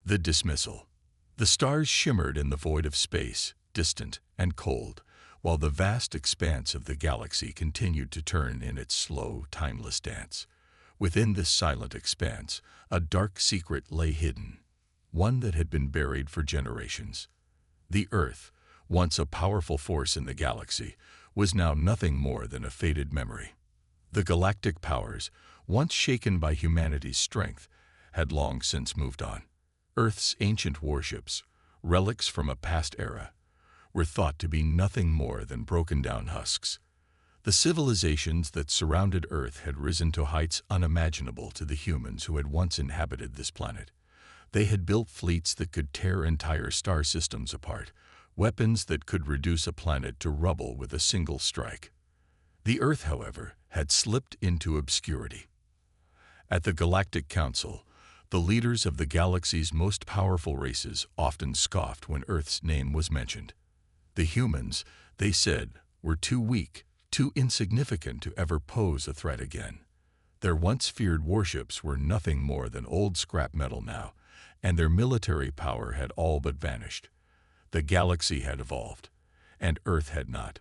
The dismissal. The stars shimmered in the void of space, distant and cold, while the vast expanse of the galaxy continued to turn in its slow, timeless dance. Within this silent expanse, a dark secret lay hidden, one that had been buried for generations. The Earth, once a powerful force in the galaxy, was now nothing more than a faded memory. The galactic powers, once shaken by humanity's strength, had long since moved on. Earth's ancient warships, relics from a past era, were thought to be nothing more than broken-down husks. The civilizations that surrounded Earth had risen to heights unimaginable to the humans who had once inhabited this planet. They had built fleets that could tear entire star systems apart, weapons that could reduce a planet to rubble with a single strike. The Earth, however, had slipped into obscurity. At the Galactic Council, the leaders of the galaxy's most powerful races often scoffed when Earth's name was mentioned. The humans, they said, were too weak, too insignificant to ever pose a threat again. Their once feared warships were nothing more than old scrap metal now, and their military power had all but vanished. The galaxy had evolved, and Earth had not.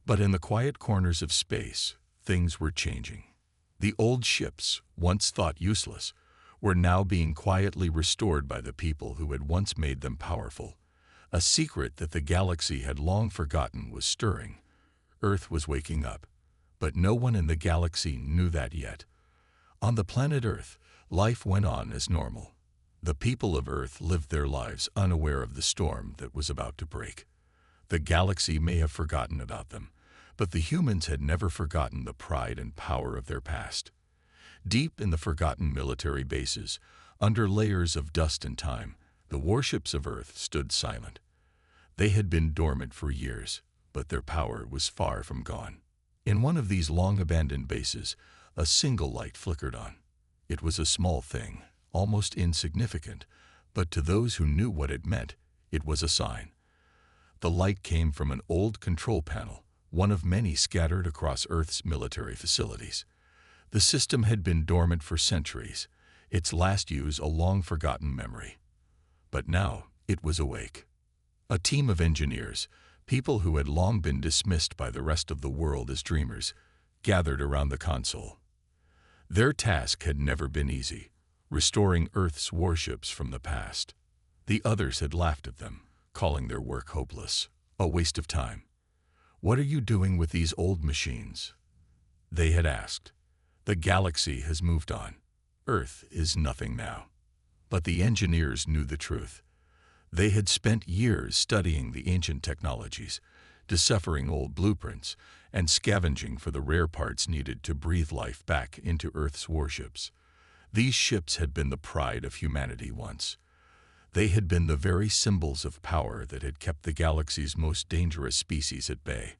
But in the quiet corners of space, things were changing. The old ships, once thought useless, were now being quietly restored by the people who had once made them powerful. A secret that the galaxy had long forgotten was stirring. Earth was waking up, but no one in the galaxy knew that yet. On the planet Earth, life went on as normal. The people of Earth lived their lives unaware of the storm that was about to break. The galaxy may have forgotten about them, but the humans had never forgotten the pride and power of their past. Deep in the forgotten military bases, under layers of dust and time, the warships of Earth stood silent. They had been dormant for years, but their power was far from gone. In one of these long-abandoned bases, a single light flickered on. It was a small thing, almost insignificant, but to those who knew what it meant, it was a sign. The light came from an old control panel, one of many scattered across Earth's military facilities. The system had been dormant for centuries, its last use a long-forgotten memory. But now it was awake. A team of engineers, people who had long been dismissed by the rest of the world as dreamers, gathered around the console. Their task had never been easy, restoring Earth's warships from the past. The others had laughed at them, calling their work hopeless, a waste of time. "What are you doing with these old machines?" they had asked. "The galaxy has moved on. Earth is nothing now." But the engineers knew the truth. They had spent years studying the ancient technologies, deciphering old blueprints, and scavenging for the rare parts needed to breathe life back into Earth's warships. These ships had been the pride of humanity once. They had been the very symbols of power that had kept the galaxy's most dangerous species at bay.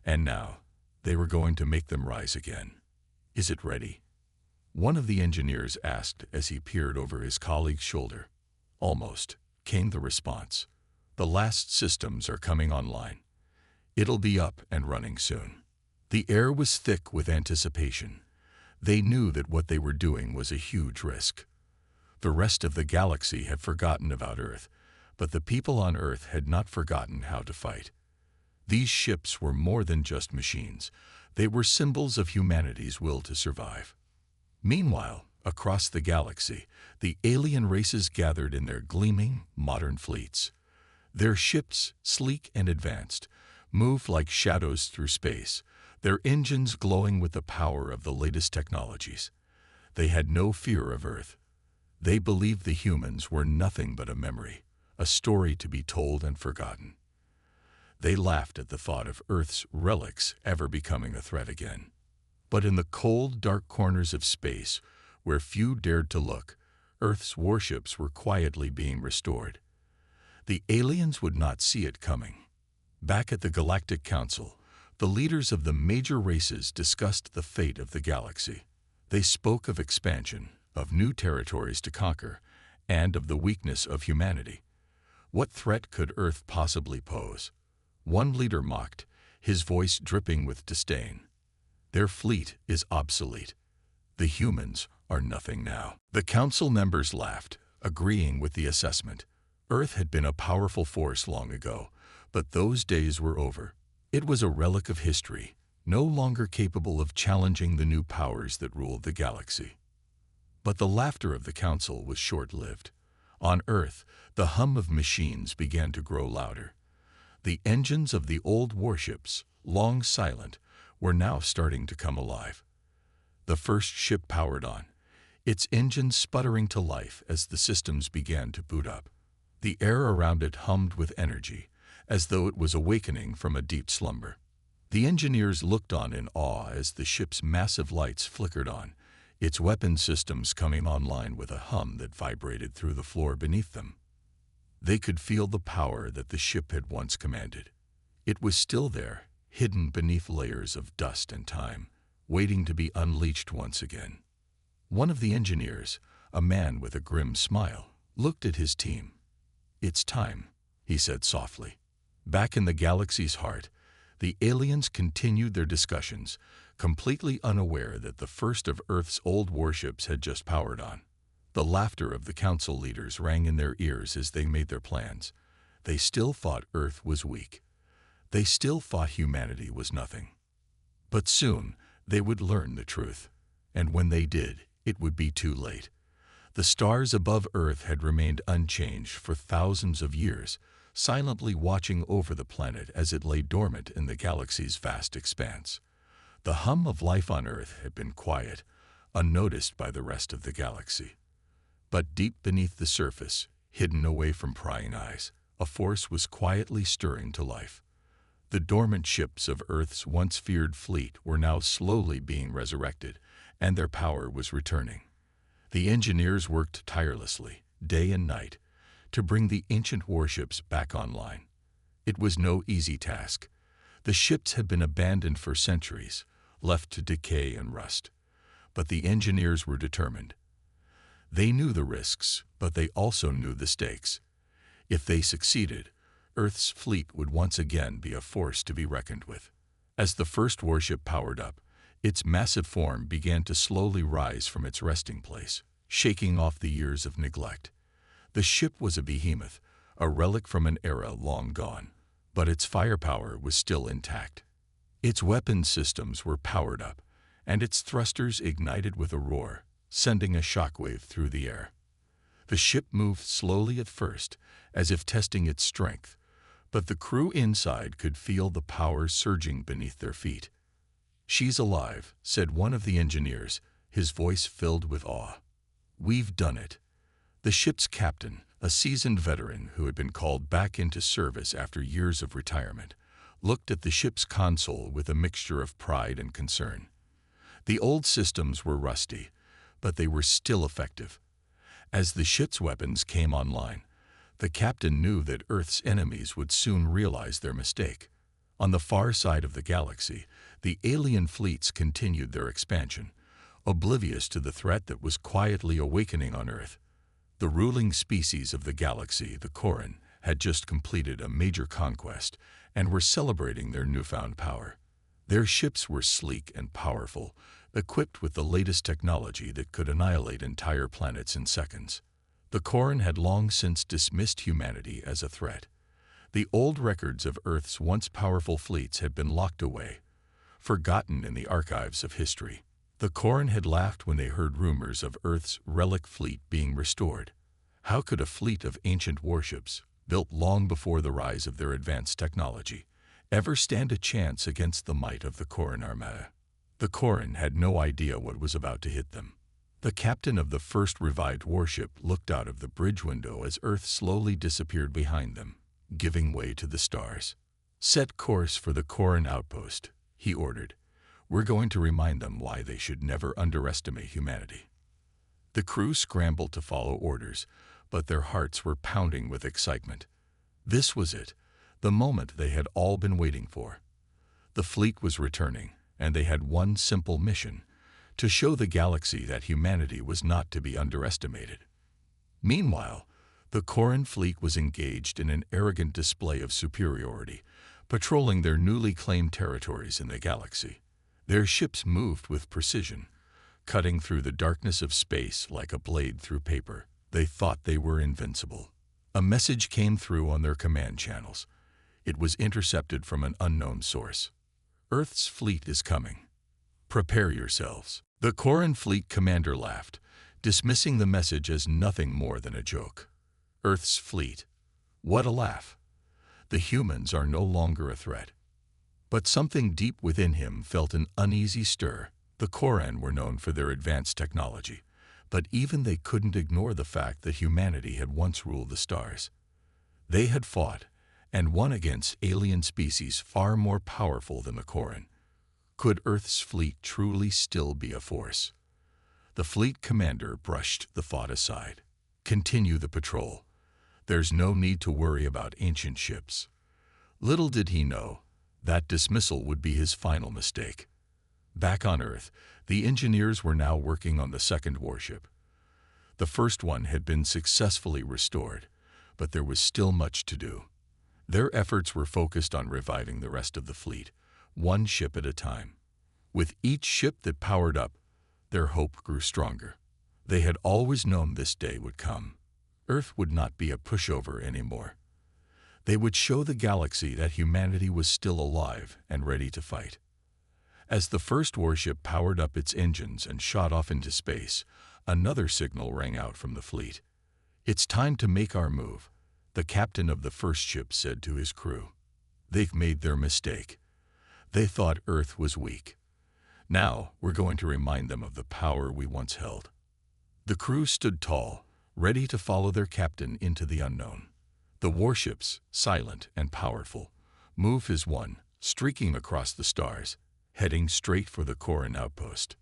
And now, they were going to make them rise again. "Is it ready?" one of the engineers asked as he peered over his colleague's shoulder. "Almost," came the response. "The last systems are coming online. It'll be up and running soon." The air was thick with anticipation. They knew that what they were doing was a huge risk. The rest of the galaxy had forgotten about Earth, but the people on Earth had not forgotten how to fight. These ships were more than just machines. They were symbols of humanity's will to survive. Meanwhile, across the galaxy, the alien races gathered in their gleaming, modern fleets. Their ships, sleek and advanced, moved like shadows through space, their engines glowing with the power of the latest technologies. They had no fear of Earth. They believed the humans were nothing but a memory, a story to be told and forgotten. They laughed at the thought of Earth's relics ever becoming a threat again. But in the cold, dark corners of space, where few dared to look, Earth's warships were quietly being restored. The aliens would not see it coming. Back at the Galactic Council, the leaders of the major races discussed the fate of the galaxy. They spoke of expansion, of new territories to conquer, and of the weakness of humanity. What threat could Earth possibly pose? One leader mocked, his voice dripping with disdain. "Their fleet is obsolete. The humans are nothing now." The council members laughed, agreeing with the assessment. Earth had been a powerful force long ago, but those days were over. It was a relic of history, no longer capable of challenging the new powers that ruled the galaxy. But the laughter of the council was short-lived. On Earth, the hum of machines began to grow louder. The engines of the old warships, long silent, were now starting to come alive. The first ship powered on, its engines sputtering to life as the systems began to boot up. The air around it hummed with energy, as though it was awakening from a deep slumber. The engineers looked on in awe as the ship's massive lights flickered on, its weapon systems coming online with a hum that vibrated through the floor beneath them. They could feel the power that the ship had once commanded. It was still there, hidden beneath layers of dust and time, waiting to be unleashed once again. One of the engineers, a man with a grim smile, looked at his team. "It's time," he said softly. Back in the galaxy's heart, the aliens continued their discussions, completely unaware that the first of Earth's old warships had just powered on. The laughter of the council leaders rang in their ears as they made their plans. They still thought Earth was weak. They still thought humanity was nothing. But soon, they would learn the truth. And when they did, it would be too late. The stars above Earth had remained unchanged for thousands of years, silently watching over the planet as it lay dormant in the galaxy's vast expanse. The hum of life on Earth had been quiet, unnoticed by the rest of the galaxy. But deep beneath the surface, hidden away from prying eyes, a force was quietly stirring to life. The dormant ships of Earth's once feared fleet were now slowly being resurrected, and their power was returning. The engineers worked tirelessly, day and night, to bring the ancient warships back online. It was no easy task. The ships had been abandoned for centuries, left to decay and rust. But the engineers were determined. They knew the risks, but they also knew the stakes. If they succeeded, Earth's fleet would once again be a force to be reckoned with. As the first warship powered up, its massive form began to slowly rise from its resting place, shaking off the years of neglect. The ship was a behemoth, a relic from an era long gone, but its firepower was still intact. Its weapon systems were powered up, and its thrusters ignited with a roar, sending a shockwave through the air. The ship moved slowly at first, as if testing its strength, but the crew inside could feel the power surging beneath their feet. "She's alive," said one of the engineers, his voice filled with awe. "We've done it." The ship's captain, a seasoned veteran who had been called back into service after years of retirement, looked at the ship's console with a mixture of pride and concern. The old systems were rusty, but they were still effective. As the ship's weapons came online, the captain knew that Earth's enemies would soon realize their mistake. On the far side of the galaxy, the alien fleets continued their expansion, oblivious to the threat that was quietly awakening on Earth. The ruling species of the galaxy, the Koran, had just completed a major conquest and were celebrating their newfound power. Their ships were sleek and powerful, equipped with the latest technology that could annihilate entire planets in seconds. The Koran had long since dismissed humanity as a threat. The old records of Earth's once powerful fleets had been locked away, forgotten in the archives of history. The Koran had laughed when they heard rumors of Earth's Relic fleet being restored. How could a fleet of ancient warships, built long before the rise of their advanced technology, ever stand a chance against the might of the Koran armada? The Koran had no idea what was about to hit them. The captain of the first revived warship looked out of the bridge window as Earth slowly disappeared behind them, giving way to the stars. "Set course for the Koran outpost," he ordered. "We're going to remind them why they should never underestimate humanity." The crew scrambled to follow orders, but their hearts were pounding with excitement. This was it, the moment they had all been waiting for. The fleet was returning, and they had one simple mission: to show the galaxy that humanity was not to be underestimated. Meanwhile, the Koran fleet was engaged in an arrogant display of superiority, patrolling their newly claimed territories in the galaxy. Their ships moved with precision, cutting through the darkness of space like a blade through paper. They thought they were invincible. A message came through on their command channels. It was intercepted from an unknown source. Earth's fleet is coming. Prepare yourselves. The Corran fleet commander laughed, dismissing the message as nothing more than a joke. Earth's fleet. What a laugh. The humans are no longer a threat. But something deep within him felt an uneasy stir. The Corran were known for their advanced technology, but even they couldn't ignore the fact that humanity had once ruled the stars. They had fought and won against alien species far more powerful than the Corran. Could Earth's fleet truly still be a force? The fleet commander brushed the thought aside. Continue the patrol. There's no need to worry about ancient ships. Little did he know, that dismissal would be his final mistake. Back on Earth, the engineers were now working on the second warship. The first one had been successfully restored, but there was still much to do. Their efforts were focused on reviving the rest of the fleet, one ship at a time. With each ship that powered up, their hope grew stronger. They had always known this day would come. Earth would not be a pushover anymore. They would show the galaxy that humanity was still alive and ready to fight. As the first warship powered up its engines and shot off into space, another signal rang out from the fleet. "It's time to make our move," the captain of the first ship said to his crew. They've made their mistake. They thought Earth was weak. Now we're going to remind them of the power we once held. The crew stood tall, ready to follow their captain into the unknown. The warships, silent and powerful, moved as one, streaking across the stars, heading straight for the Corran outpost.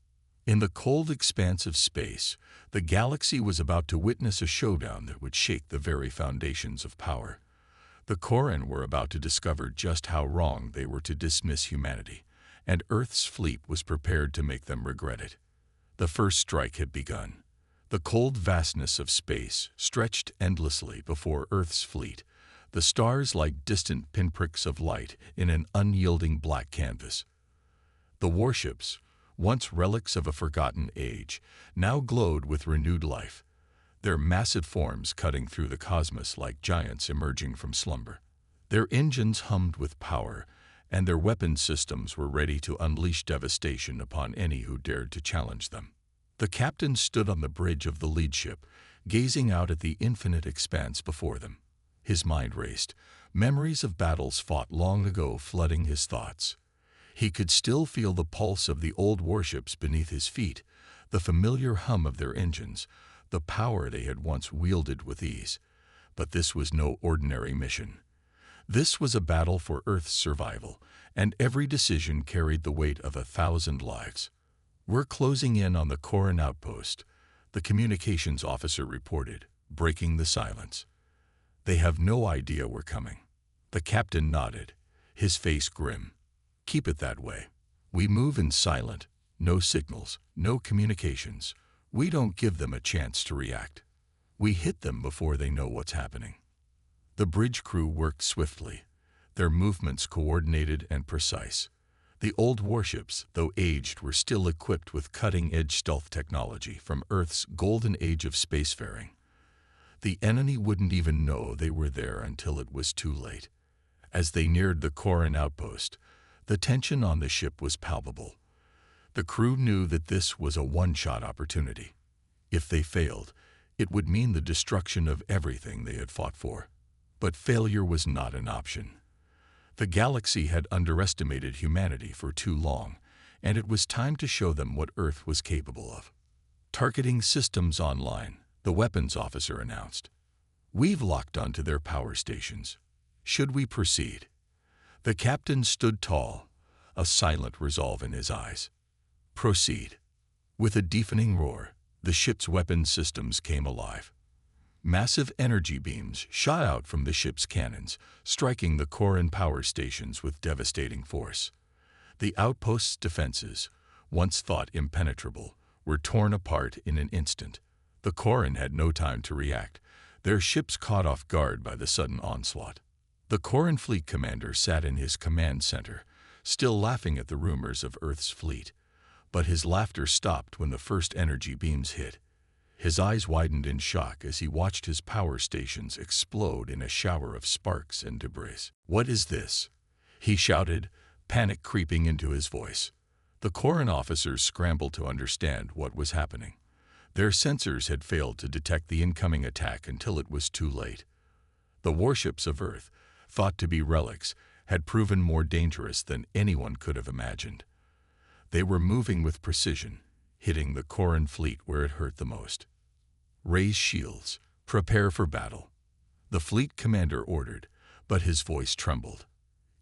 In the cold expanse of space, the galaxy was about to witness a showdown that would shake the very foundations of power. The Corran were about to discover just how wrong they were to dismiss humanity, and Earth's fleet was prepared to make them regret it. The first strike had begun. The cold vastness of space stretched endlessly before Earth's fleet, the stars like distant pinpricks of light in an unyielding black canvas. The warships, once relics of a forgotten age, now glowed with renewed life, their massive forms cutting through the cosmos like giants emerging from slumber. Their engines hummed with power, and their weapon systems were ready to unleash devastation upon any who dared to challenge them. The captain stood on the bridge of the lead ship, gazing out at the infinite expanse before them. His mind raced, memories of battles fought long ago flooding his thoughts. He could still feel the pulse of the old warships beneath his feet, the familiar hum of their engines, the power they had once wielded with ease. But this was no ordinary mission. This was a battle for Earth's survival, and every decision carried the weight of 1,000 lives. "We're closing in on the Corran outpost," the communications officer reported, breaking the silence. "They have no idea we're coming." The captain nodded, his face grim. "Keep it that way. We move in silent, no signals, no communications. We don't give them a chance to react. We hit them before they know what's happening." The bridge crew worked swiftly, their movements coordinated and precise. The old warships, though aged, were still equipped with cutting-edge stealth technology from Earth's golden age of spacefaring. The enemy wouldn't even know they were there until it was too late. As they neared the Corran outpost, the tension on the ship was palpable. The crew knew that this was a one-shot opportunity. If they failed, it would mean the destruction of everything they had fought for. But failure was not an option. The galaxy had underestimated humanity for too long, and it was time to show them what Earth was capable of. "Targeting systems online," the weapons officer announced. "We've locked onto their power stations. Should we proceed?" The captain stood tall, a silent resolve in his eyes. "Proceed." With a deafening roar, the ship's weapon systems came alive. Massive energy beams shot out from the ship's cannons, striking the Corran power stations with devastating force. The outpost's defenses, once thought impenetrable, were torn apart in an instant. The Corran had no time to react, their ships caught off guard by the sudden onslaught. The Corran fleet commander sat in his command center, still laughing at the rumors of Earth's fleet. But his laughter stopped when the first energy beams hit. His eyes widened in shock as he watched his power stations explode in a shower of sparks and debris. "What is this?" he shouted, panic creeping into his voice. The Corran officers scrambled to understand what was happening. Their sensors had failed to detect the incoming attack until it was too late. The warships of Earth, thought to be relics, had proven more dangerous than anyone could have imagined. They were moving with precision, hitting the Corran fleet where it hurt the most. "Raise shields. Prepare for battle," the fleet commander ordered, but his voice trembled.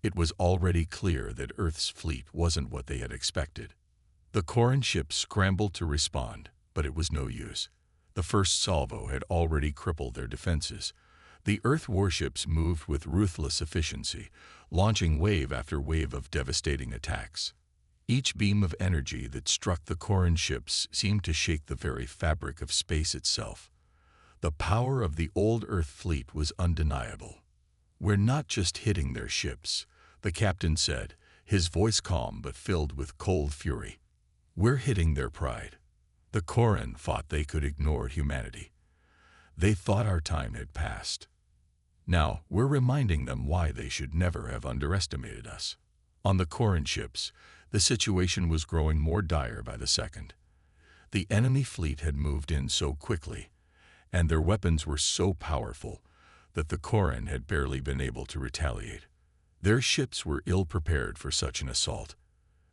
It was already clear that Earth's fleet wasn't what they had expected. The Corran ships scrambled to respond, but it was no use. The first salvo had already crippled their defenses. The Earth warships moved with ruthless efficiency, launching wave after wave of devastating attacks. Each beam of energy that struck the Corran ships seemed to shake the very fabric of space itself. The power of the old Earth fleet was undeniable. "We're not just hitting their ships," the captain said, his voice calm but filled with cold fury. "We're hitting their pride." The Corran thought they could ignore humanity. They thought our time had passed. Now we're reminding them why they should never have underestimated us. On the Corran ships, the situation was growing more dire by the second. The enemy fleet had moved in so quickly, and their weapons were so powerful that the Corran had barely been able to retaliate. Their ships were ill-prepared for such an assault.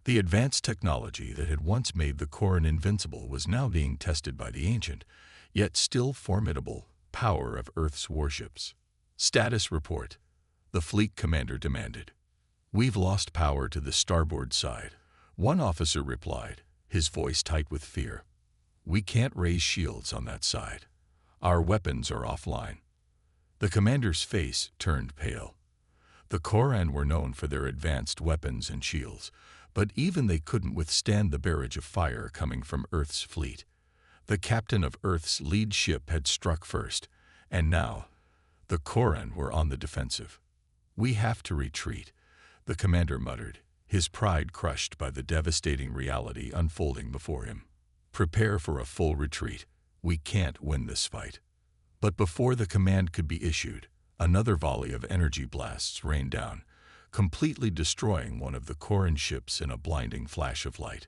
The advanced technology that had once made the Corran invincible was now being tested by the ancient, yet still formidable, power of Earth's warships. "Status report," the fleet commander demanded. "We've lost power to the starboard side," one officer replied, his voice tight with fear. "We can't raise shields on that side. Our weapons are offline." The commander's face turned pale. The Corran were known for their advanced weapons and shields, but even they couldn't withstand the barrage of fire coming from Earth's fleet. The captain of Earth's lead ship had struck first, and now the Corran were on the defensive. "We have to retreat," the commander muttered, his pride crushed by the devastating reality unfolding before him. "Prepare for a full retreat. We can't win this fight." But before the command could be issued, another volley of energy blasts rained down, completely destroying one of the Corran ships in a blinding flash of light.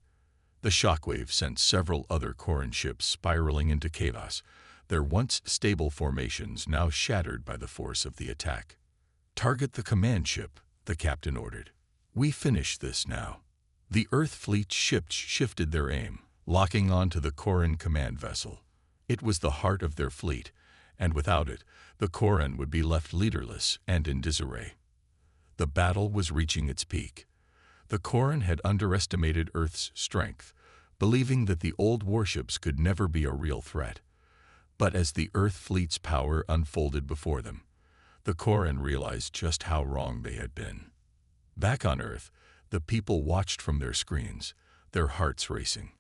The shockwave sent several other Corran ships spiraling into chaos, their once stable formations now shattered by the force of the attack. "Target the command ship," the captain ordered. "We finish this now." The Earth fleet ships shifted their aim, locking onto the Corran command vessel. It was the heart of their fleet, and without it, the Corran would be left leaderless and in disarray. The battle was reaching its peak. The Corran had underestimated Earth's strength, believing that the old warships could never be a real threat. But as the Earth fleet's power unfolded before them, the Corran realized just how wrong they had been. Back on Earth, the people watched from their screens, their hearts racing.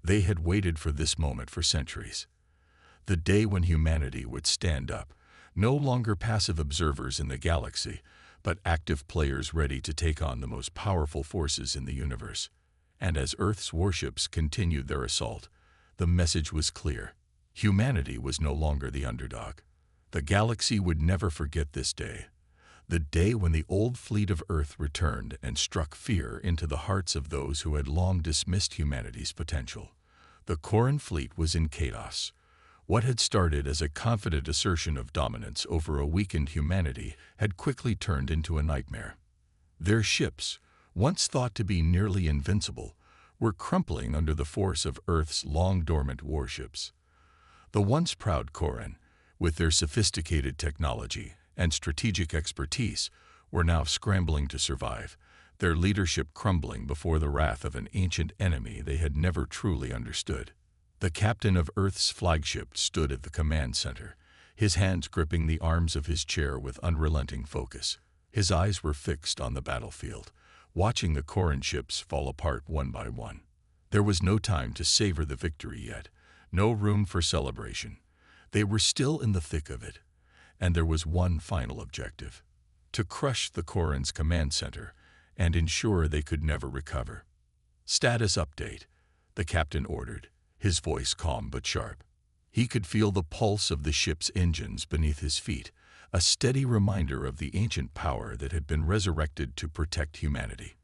They had waited for this moment for centuries. The day when humanity would stand up, no longer passive observers in the galaxy, but active players ready to take on the most powerful forces in the universe. And as Earth's warships continued their assault, the message was clear. Humanity was no longer the underdog. The galaxy would never forget this day. The day when the old fleet of Earth returned and struck fear into the hearts of those who had long dismissed humanity's potential. The Corran fleet was in chaos. What had started as a confident assertion of dominance over a weakened humanity had quickly turned into a nightmare. Their ships, once thought to be nearly invincible, were crumpling under the force of Earth's long-dormant warships. The once proud Corran, with their sophisticated technology and strategic expertise, were now scrambling to survive, their leadership crumbling before the wrath of an ancient enemy they had never truly understood. The captain of Earth's flagship stood at the command center, his hands gripping the arms of his chair with unrelenting focus. His eyes were fixed on the battlefield, watching the Corran ships fall apart one by one. There was no time to savor the victory yet, no room for celebration. They were still in the thick of it, and there was one final objective: to crush the Corran's command center and ensure they could never recover. "Status update," the captain ordered, his voice calm but sharp. He could feel the pulse of the ship's engines beneath his feet, a steady reminder of the ancient power that had been resurrected to protect humanity.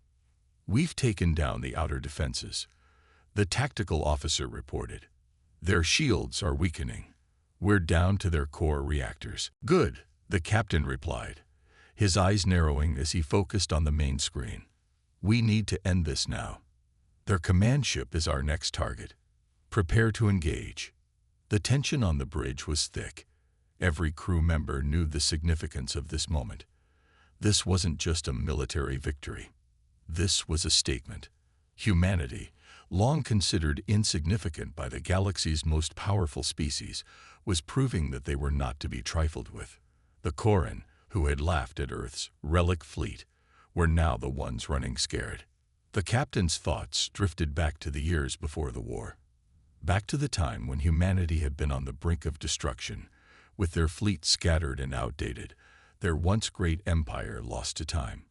"We've taken down the outer defenses," the tactical officer reported. "Their shields are weakening. We're down to their core reactors." "Good," the captain replied, his eyes narrowing as he focused on the main screen. "We need to end this now. Their command ship is our next target. Prepare to engage." The tension on the bridge was thick. Every crew member knew the significance of this moment. This wasn't just a military victory. This was a statement. Humanity, long considered insignificant by the galaxy's most powerful species, was proving that they were not to be trifled with. The Corran, who had laughed at Earth's Relic fleet, were now the ones running scared. The captain's thoughts drifted back to the years before the war. Back to the time when humanity had been on the brink of destruction, with their fleet scattered and outdated, their once great empire lost to time.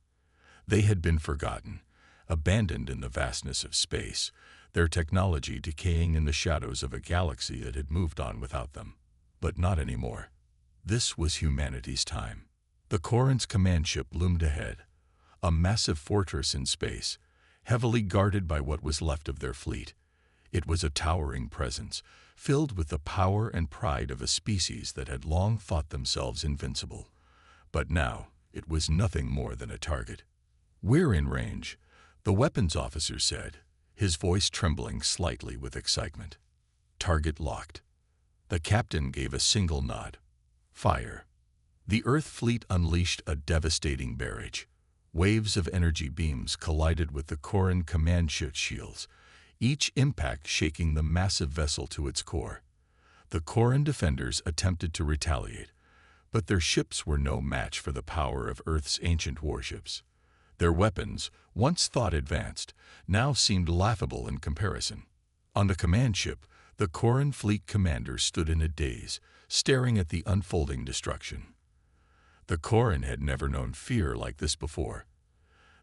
They had been forgotten, abandoned in the vastness of space, their technology decaying in the shadows of a galaxy that had moved on without them. But not anymore. This was humanity's time. The Corran's command ship loomed ahead, a massive fortress in space, heavily guarded by what was left of their fleet. It was a towering presence, filled with the power and pride of a species that had long thought themselves invincible. But now, it was nothing more than a target. "We're in range," the weapons officer said, his voice trembling slightly with excitement. "Target locked." The captain gave a single nod. "Fire." The Earth fleet unleashed a devastating barrage. Waves of energy beams collided with the Corran command ship shields, each impact shaking the massive vessel to its core. The Corran defenders attempted to retaliate, but their ships were no match for the power of Earth's ancient warships. Their weapons, once thought advanced, now seemed laughable in comparison. On the command ship, the Corran fleet commander stood in a daze, staring at the unfolding destruction. The Corran had never known fear like this before.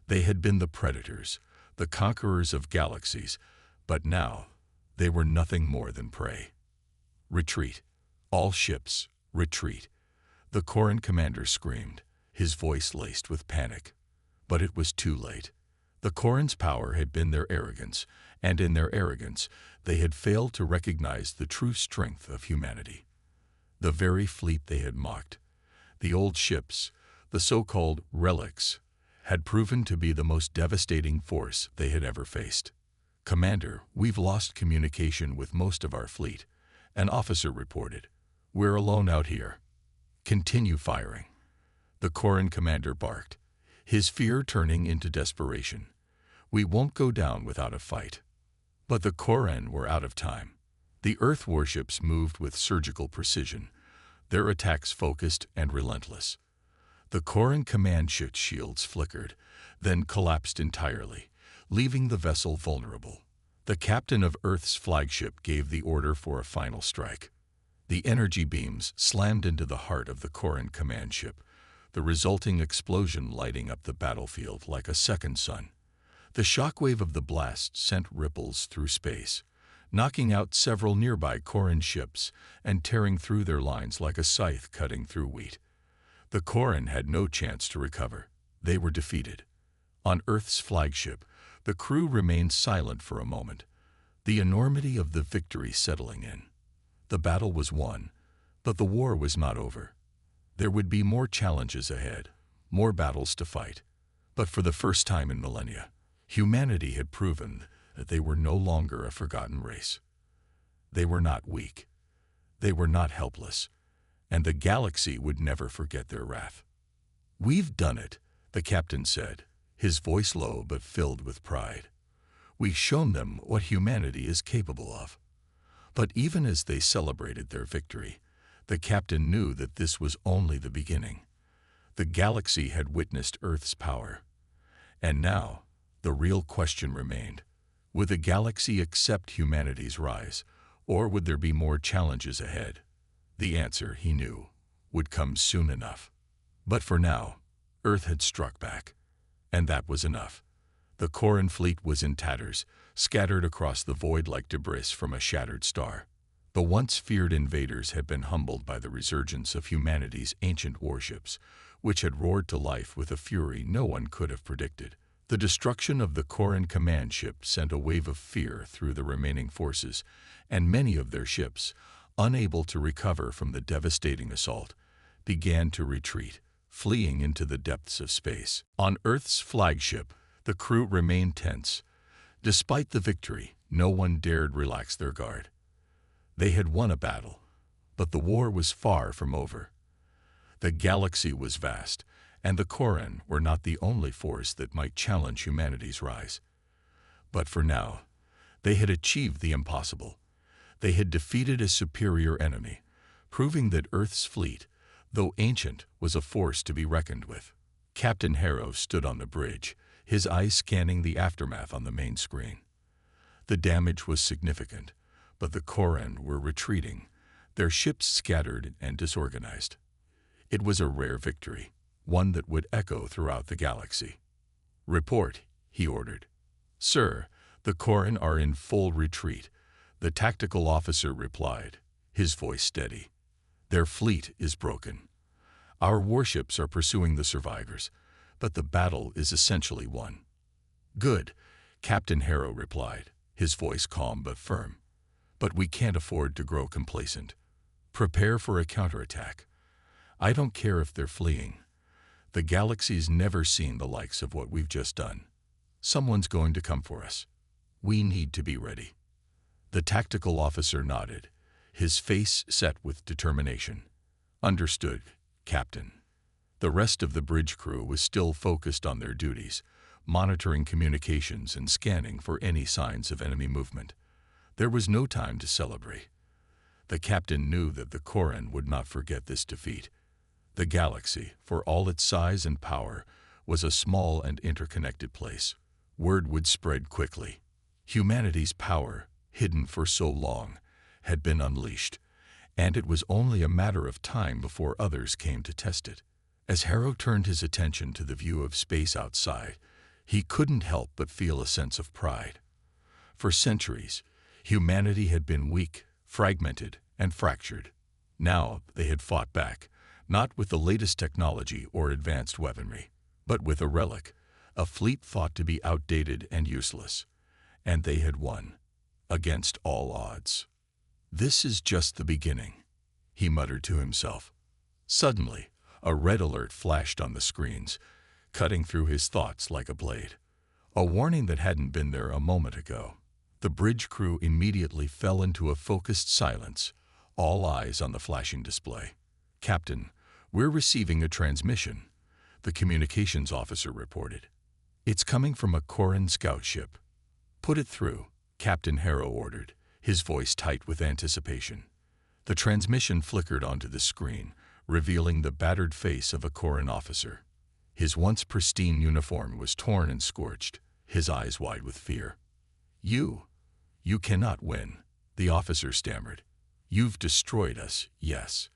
They had been the predators, the conquerors of galaxies, but now they were nothing more than prey. "Retreat. All ships, retreat," the Corran commander screamed, his voice laced with panic. But it was too late. The Corran's power had been their arrogance, and in their arrogance, they had failed to recognize the true strength of humanity. The very fleet they had mocked, the old ships, the so-called relics, had proven to be the most devastating force they had ever faced. "Commander, we've lost communication with most of our fleet," an officer reported. "We're alone out here." "Continue firing," the Corran commander barked, his fear turning into desperation. "We won't go down without a fight." But the Corran were out of time. The Earth warships moved with surgical precision, their attacks focused and relentless. The Corran command ship shields flickered, then collapsed entirely, leaving the vessel vulnerable. The captain of Earth's flagship gave the order for a final strike. The energy beams slammed into the heart of the Corran command ship, the resulting explosion lighting up the battlefield like a second sun. The shockwave of the blast sent ripples through space, knocking out several nearby Corran ships and tearing through their lines like a scythe cutting through wheat. The Corran had no chance to recover. They were defeated. On Earth's flagship, the crew remained silent for a moment, the enormity of the victory settling in. The battle was won, but the war was not over. There would be more challenges ahead, more battles to fight. But for the first time in millennia, humanity had proven that they were no longer a forgotten race. They were not weak. They were not helpless. And the galaxy would never forget their wrath. "We've done it," the captain said, his voice low but filled with pride. "We've shown them what humanity is capable of." But even as they celebrated their victory, the captain knew that this was only the beginning. The galaxy had witnessed Earth's power. And now, the real question remained. Would the galaxy accept humanity's rise, or would there be more challenges ahead? The answer, he knew, would come soon enough. But for now, Earth had struck back. And that was enough. The Corran fleet was in tatters, scattered across the void like debris from a shattered star. The once feared invaders had been humbled by the resurgence of humanity's ancient warships, which had roared to life with a fury no one could have predicted. The destruction of the Koran command ship sent a wave of fear through the remaining forces, and many of their ships, unable to recover from the devastating assault, began to retreat, fleeing into the depths of space. On Earth's flagship, the crew remained tense. Despite the victory, no one dared relax their guard. They had won a battle, but the war was far from over. The galaxy was vast, and the Koran were not the only force that might challenge humanity's rise. But for now, they had achieved the impossible. They had defeated a superior enemy, proving that Earth's fleet, though ancient, was a force to be reckoned with. Captain Harrow stood on the bridge, his eyes scanning the aftermath on the main screen. The damage was significant, but the Koran were retreating, their ships scattered and disorganized. It was a rare victory, one that would echo throughout the galaxy. "Report," he ordered. "Sir, the Koran are in full retreat," the tactical officer replied, his voice steady. "Their fleet is broken. Our warships are pursuing the survivors, but the battle is essentially won." "Good," Captain Harrow replied, his voice calm but firm. "But we can't afford to grow complacent. Prepare for a counterattack. I don't care if they're fleeing. The galaxy's never seen the likes of what we've just done. Someone's going to come for us. We need to be ready." The tactical officer nodded, his face set with determination. "Understood, Captain." The rest of the bridge crew was still focused on their duties, monitoring communications and scanning for any signs of enemy movement. There was no time to celebrate. The captain knew that the Koran would not forget this defeat. The galaxy, for all its size and power, was a small and interconnected place. Word would spread quickly. Humanity's power, hidden for so long, had been unleashed, and it was only a matter of time before others came to test it. As Harrow turned his attention to the view of space outside, he couldn't help but feel a sense of pride. For centuries, humanity had been weak, fragmented, and fractured. Now they had fought back, not with the latest technology or advanced weaponry, but with a relic, a fleet thought to be outdated and useless. And they had won, against all odds. "This is just the beginning," he muttered to himself. Suddenly, a red alert flashed on the screens, cutting through his thoughts like a blade. A warning that hadn't been there a moment ago. The bridge crew immediately fell into a focused silence, all eyes on the flashing display. "Captain, we're receiving a transmission," the communications officer reported. "It's coming from a Koran scout ship." "Put it through," Captain Harrow ordered, his voice tight with anticipation. The transmission flickered onto the screen, revealing the battered face of a Koran officer. His once pristine uniform was torn and scorched, his eyes wide with fear. You cannot win," the officer stammered. "You've destroyed us, yes,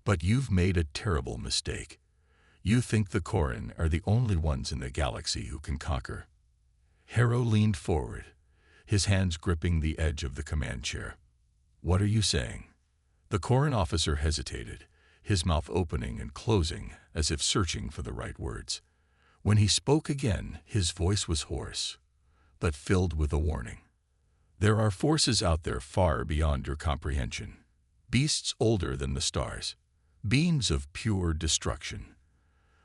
but you've made a terrible mistake. You think the Koran are the only ones in the galaxy who can conquer." Harrow leaned forward, his hands gripping the edge of the command chair. "What are you saying?" The Koran officer hesitated, his mouth opening and closing as if searching for the right words. When he spoke again, his voice was hoarse, but filled with a warning. "There are forces out there far beyond your comprehension. Beasts older than the stars. Beings of pure destruction.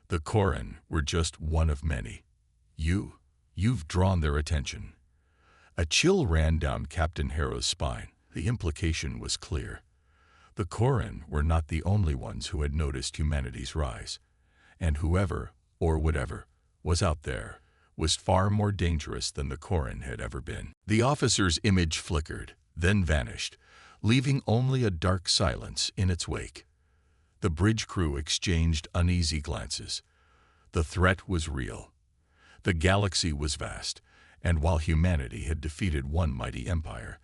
The Koran were just one of many. You've drawn their attention." A chill ran down Captain Harrow's spine. The implication was clear. The Koran were not the only ones who had noticed humanity's rise, and whoever, or whatever, was out there was far more dangerous than the Koran had ever been. The officer's image flickered, then vanished, leaving only a dark silence in its wake. The bridge crew exchanged uneasy glances. The threat was real. The galaxy was vast, and while humanity had defeated one mighty empire,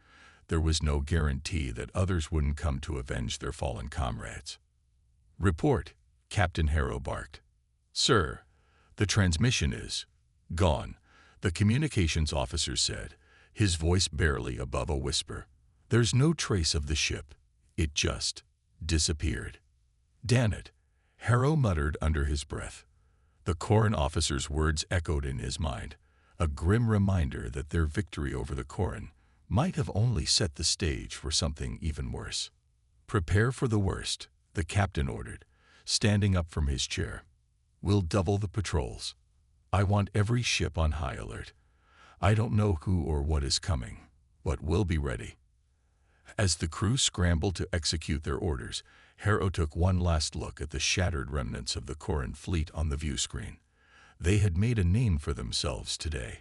there was no guarantee that others wouldn't come to avenge their fallen comrades. "Report," Captain Harrow barked. "Sir, the transmission is gone," the communications officer said, his voice barely above a whisper. There's no trace of the ship. It just disappeared. Damn it, Harrow muttered under his breath. The Corran officer's words echoed in his mind, a grim reminder that their victory over the Corran might have only set the stage for something even worse. Prepare for the worst, the captain ordered, standing up from his chair. We'll double the patrols. I want every ship on high alert. I don't know who or what is coming, but we'll be ready. As the crew scrambled to execute their orders, Harrow took one last look at the shattered remnants of the Corran fleet on the view screen. They had made a name for themselves today,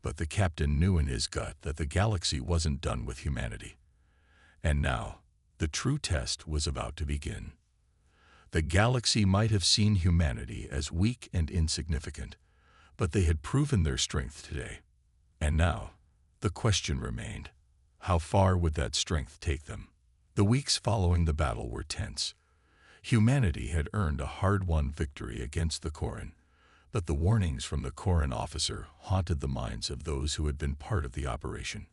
but the captain knew in his gut that the galaxy wasn't done with humanity. And now, the true test was about to begin. The galaxy might have seen humanity as weak and insignificant, but they had proven their strength today. And now, the question remained, how far would that strength take them? The weeks following the battle were tense. Humanity had earned a hard-won victory against the Corran, but the warnings from the Corran officer haunted the minds of those who had been part of the operation.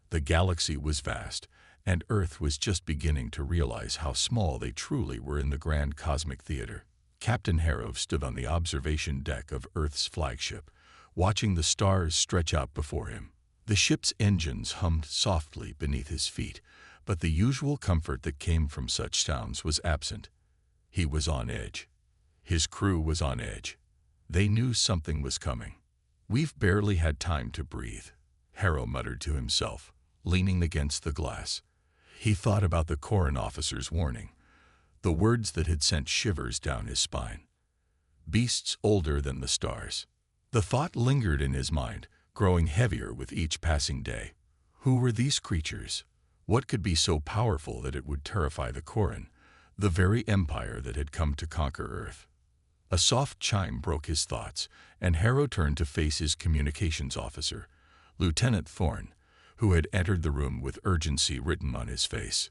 The galaxy was vast, and Earth was just beginning to realize how small they truly were in the grand cosmic theater. Captain Harrow stood on the observation deck of Earth's flagship, watching the stars stretch out before him. The ship's engines hummed softly beneath his feet, but the usual comfort that came from such sounds was absent. He was on edge. His crew was on edge. They knew something was coming. We've barely had time to breathe, Harrow muttered to himself, leaning against the glass. He thought about the Corran officer's warning, the words that had sent shivers down his spine. Beasts older than the stars. The thought lingered in his mind, growing heavier with each passing day. Who were these creatures? What could be so powerful that it would terrify the Corran, the very empire that had come to conquer Earth? A soft chime broke his thoughts, and Harrow turned to face his communications officer, Lieutenant Thorne, who had entered the room with urgency written on his face.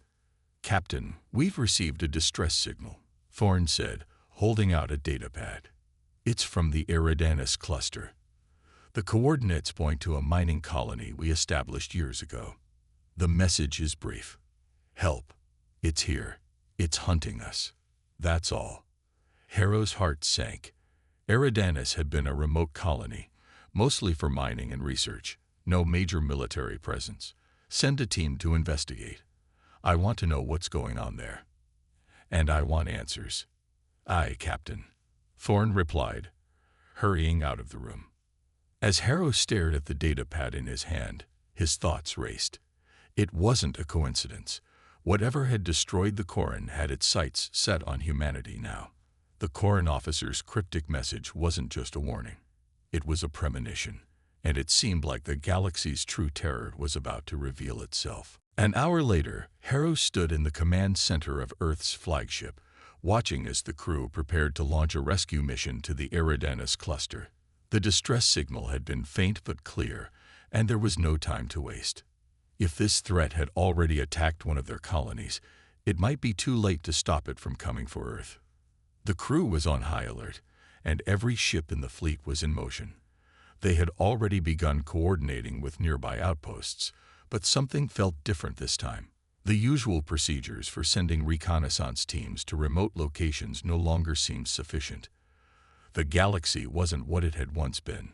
"Captain, we've received a distress signal," Thorne said, holding out a datapad. "It's from the Eridanus cluster. The coordinates point to a mining colony we established years ago. The message is brief. Help. It's here. It's hunting us. That's all." Harrow's heart sank. Eridanus had been a remote colony, mostly for mining and research. No major military presence. Send a team to investigate. I want to know what's going on there. And I want answers. "Aye, Captain," Thorne replied, hurrying out of the room. As Harrow stared at the datapad in his hand, his thoughts raced. It wasn't a coincidence. Whatever had destroyed the Corran had its sights set on humanity now. The Corran officer's cryptic message wasn't just a warning. It was a premonition, and it seemed like the galaxy's true terror was about to reveal itself. An hour later, Harrow stood in the command center of Earth's flagship, watching as the crew prepared to launch a rescue mission to the Eridanus cluster. The distress signal had been faint but clear, and there was no time to waste. If this threat had already attacked one of their colonies, it might be too late to stop it from coming for Earth. The crew was on high alert, and every ship in the fleet was in motion. They had already begun coordinating with nearby outposts, but something felt different this time. The usual procedures for sending reconnaissance teams to remote locations no longer seemed sufficient. The galaxy wasn't what it had once been.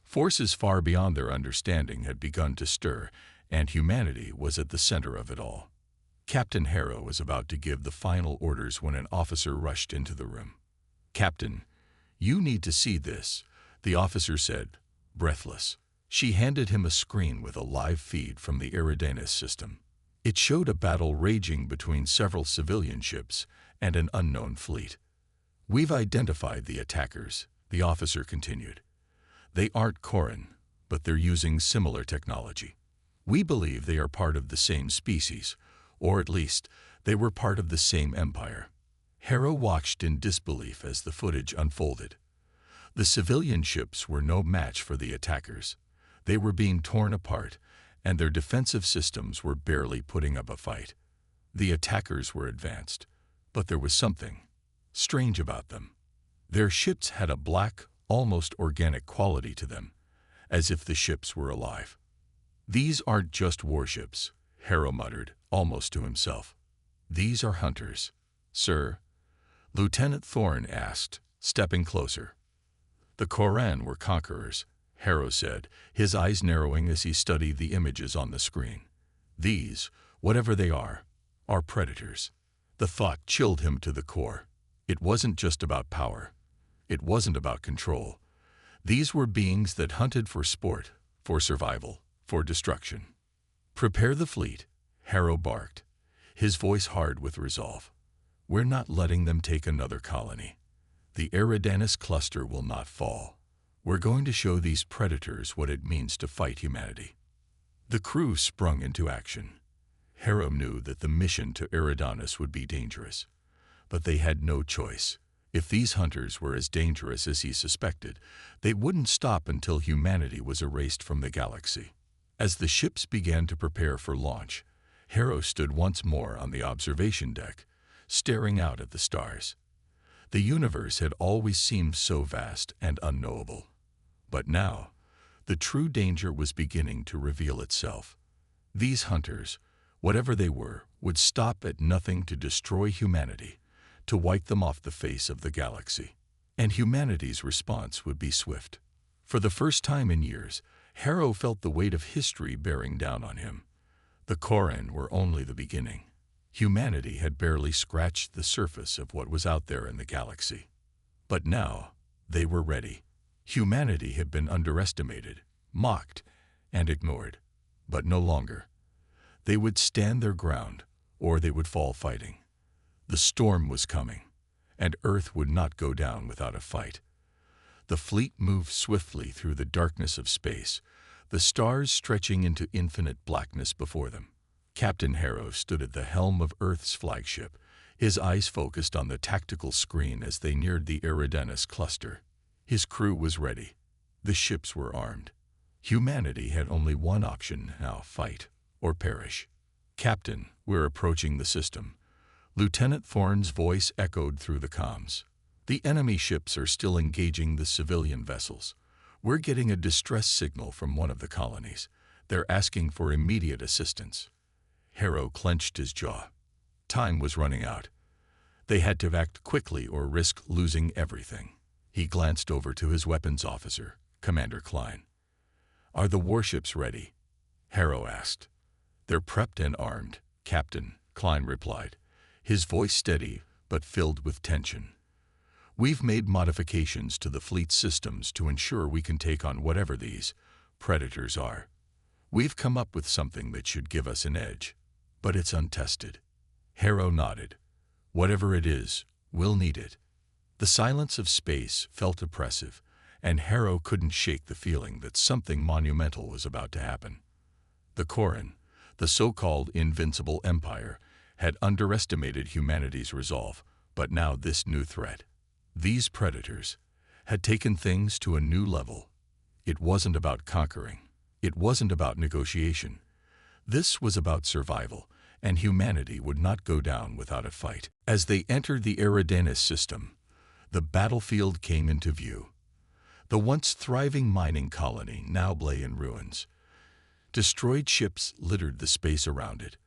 Forces far beyond their understanding had begun to stir, and humanity was at the center of it all. Captain Harrow was about to give the final orders when an officer rushed into the room. "Captain, you need to see this," the officer said, breathless. She handed him a screen with a live feed from the Eridanus system. It showed a battle raging between several civilian ships and an unknown fleet. "We've identified the attackers," the officer continued. "They aren't Corran, but they're using similar technology. We believe they are part of the same species, or at least they were part of the same empire." Harrow watched in disbelief as the footage unfolded. The civilian ships were no match for the attackers. They were being torn apart, and their defensive systems were barely putting up a fight. The attackers were advanced, but there was something strange about them. Their ships had a black, almost organic quality to them, as if the ships were alive. "These aren't just warships," Harrow muttered, almost to himself. "These are hunters, sir?" Lieutenant Thorne asked, stepping closer. "The Koran were conquerors," Harrow said, his eyes narrowing as he studied the images on the screen. "These, whatever they are predators." The thought chilled him to the core. It wasn't just about power. It wasn't about control. These were beings that hunted for sport, for survival, for destruction. "Prepare the fleet," Harrow barked, his voice hard with resolve. "We're not letting them take another colony. The Eridanus cluster will not fall. We're going to show these predators what it means to fight humanity." The crew sprung into action. Harrow knew that the mission to Eridanus would be dangerous, but they had no choice. If these hunters were as dangerous as he suspected, they wouldn't stop until humanity was erased from the galaxy. As the ships began to prepare for launch, Harrow stood once more on the observation deck, staring out at the stars. The universe had always seemed so vast and unknowable. But now, the true danger was beginning to reveal itself. These hunters, whatever they were, would stop at nothing to destroy humanity, to wipe them off the face of the galaxy. And humanity's response would be swift. For the first time in years, Harrow felt the weight of history bearing down on him. The Koran were only the beginning. Humanity had barely scratched the surface of what was out there in the galaxy. But now, they were ready. Humanity had been underestimated, mocked, and ignored. But no longer. They would stand their ground, or they would fall fighting. The storm was coming, and Earth would not go down without a fight. The fleet moved swiftly through the darkness of space, the stars stretching into infinite blackness before them. Captain Harrow stood at the helm of Earth's flagship, his eyes focused on the tactical screen as they neared the Eridanus cluster. His crew was ready. The ships were armed. Humanity had only one option now: fight or perish. "Captain, we're approaching the system." Lieutenant Thorne's voice echoed through the comms. "The enemy ships are still engaging the civilian vessels. We're getting a distress signal from one of the colonies. They're asking for immediate assistance." Harrow clenched his jaw. Time was running out. They had to act quickly or risk losing everything. He glanced over to his weapons officer, Commander Klein. "Are the warships ready?" Harrow asked. "They're prepped and armed, Captain," Klein replied, his voice steady but filled with tension. "We've made modifications to the fleet's systems to ensure we can take on whatever these predators are. We've come up with something that should give us an edge, but it's untested." Harrow nodded. "Whatever it is, we'll need it." The silence of space felt oppressive, and Harrow couldn't shake the feeling that something monumental was about to happen. The Koran, the so-called invincible empire, had underestimated humanity's resolve, but now this new threat, these predators, had taken things to a new level. It wasn't about conquering. It wasn't about negotiation. This was about survival, and humanity would not go down without a fight. As they entered the Eridanus system, the battlefield came into view. The once thriving mining colony now lay in ruins. Destroyed ships littered the space around it,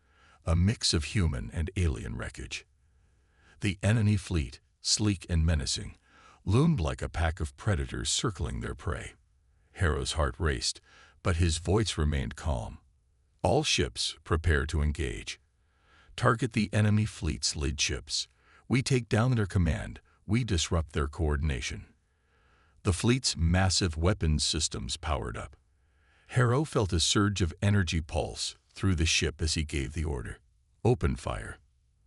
a mix of human and alien wreckage. The enemy fleet, sleek and menacing, loomed like a pack of predators circling their prey. Harrow's heart raced, but his voice remained calm. "All ships prepare to engage. Target the enemy fleet's lead ships. We take down their command. We disrupt their coordination." The fleet's massive weapons systems powered up. Harrow felt a surge of energy pulse through the ship as he gave the order. "Open fire."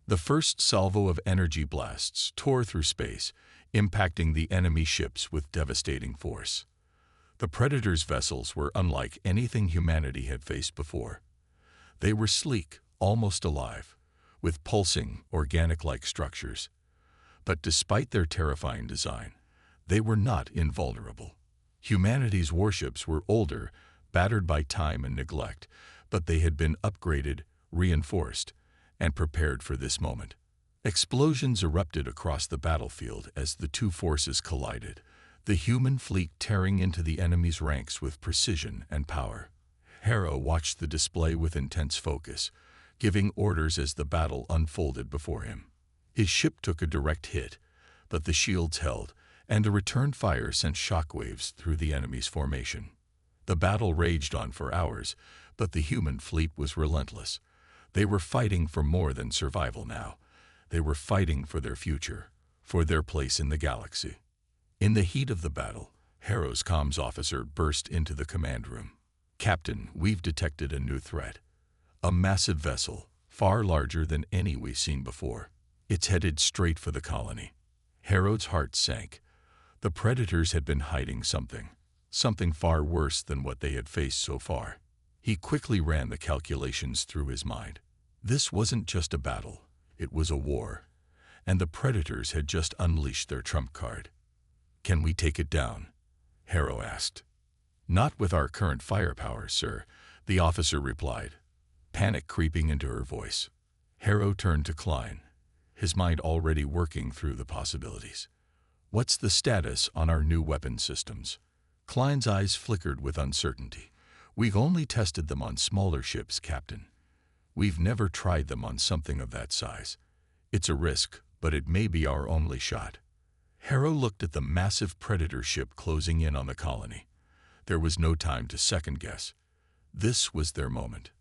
The first salvo of energy blasts tore through space, impacting the enemy ships with devastating force. The Predator's vessels were unlike anything humanity had faced before. They were sleek, almost alive, with pulsing, organic-like structures. But despite their terrifying design, they were not invulnerable. Humanity's warships were older, battered by time and neglect, but they had been upgraded, reinforced, and prepared for this moment. Explosions erupted across the battlefield as the two forces collided, the human fleet tearing into the enemy's ranks with precision and power. Harrow watched the display with intense focus, giving orders as the battle unfolded before him. His ship took a direct hit, but the shields held, and a return fire sent shockwaves through the enemy's formation. The battle raged on for hours, but the human fleet was relentless. They were fighting for more than survival now. They were fighting for their future, for their place in the galaxy. In the heat of the battle, Harrow's comms officer burst into the command room. "Captain, we've detected a new threat. A massive vessel, far larger than any we've seen before. It's headed straight for the colony." Harrow's heart sank. The Predators had been hiding something far worse than what they had faced so far. He quickly ran the calculations through his mind. This wasn't just a battle, it was a war, and the Predators had just unleashed their trump card. "Can we take it down?" Harrow asked. "Not with our current firepower, sir," the officer replied, panic creeping into her voice. Harrow turned to Klein, his mind already working through the possibilities. "What's the status on our new weapon systems?" Klein's eyes flickered with uncertainty. "We've only tested them on smaller ships, Captain. We've never tried them on something of that size. It's a risk, but it may be our only shot." Harrow looked at the massive Predator ship closing in on the colony. There was no time to second-guess. This was their moment.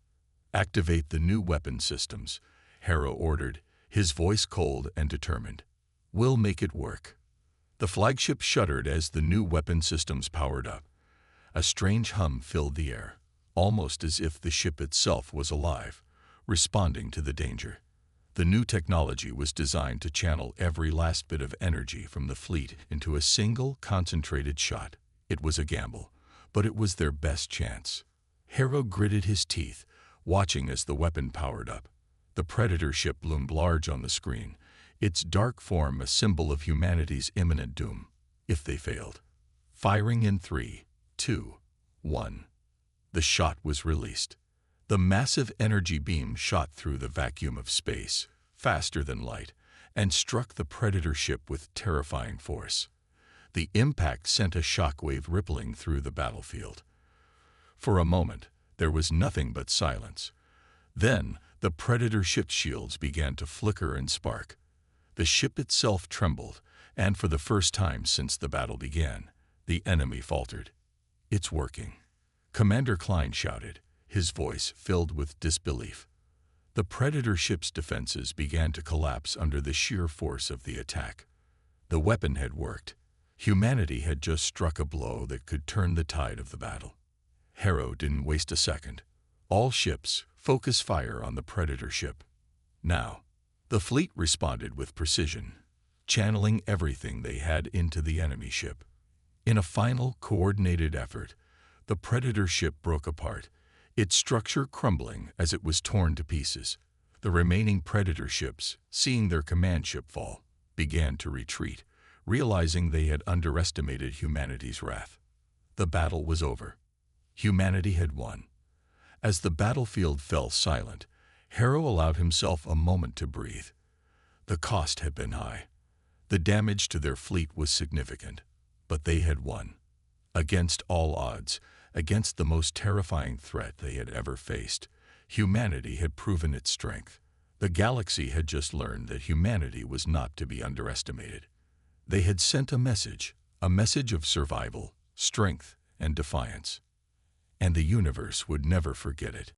"Activate the new weapon systems," Harrow ordered, his voice cold and determined. "We'll make it work." The flagship shuddered as the new weapon systems powered up. A strange hum filled the air, almost as if the ship itself was alive, responding to the danger. The new technology was designed to channel every last bit of energy from the fleet into a single, concentrated shot. It was a gamble, but it was their best chance. Harrow gritted his teeth, watching as the weapon powered up. The Predator ship loomed large on the screen, its dark form a symbol of humanity's imminent doom, if they failed. Firing in 3, 2, 1. The shot was released. The massive energy beam shot through the vacuum of space, faster than light, and struck the Predator ship with terrifying force. The impact sent a shockwave rippling through the battlefield. For a moment, there was nothing but silence. Then, the Predator ship's shields began to flicker and spark. The ship itself trembled, and for the first time since the battle began, the enemy faltered. "It's working," Commander Klein shouted, his voice filled with disbelief. The Predator ship's defenses began to collapse under the sheer force of the attack. The weapon had worked. Humanity had just struck a blow that could turn the tide of the battle. Harrow didn't waste a second. "All ships, focus fire on the Predator ship. Now." The fleet responded with precision, channeling everything they had into the enemy ship. In a final, coordinated effort, the Predator ship broke apart, its structure crumbling as it was torn to pieces. The remaining Predator ships, seeing their command ship fall, began to retreat, realizing they had underestimated humanity's wrath. The battle was over. Humanity had won. As the battlefield fell silent, Harrow allowed himself a moment to breathe. The cost had been high. The damage to their fleet was significant, but they had won. Against all odds, against the most terrifying threat they had ever faced, humanity had proven its strength. The galaxy had just learned that humanity was not to be underestimated. They had sent a message of survival, strength, and defiance. And the universe would never forget it.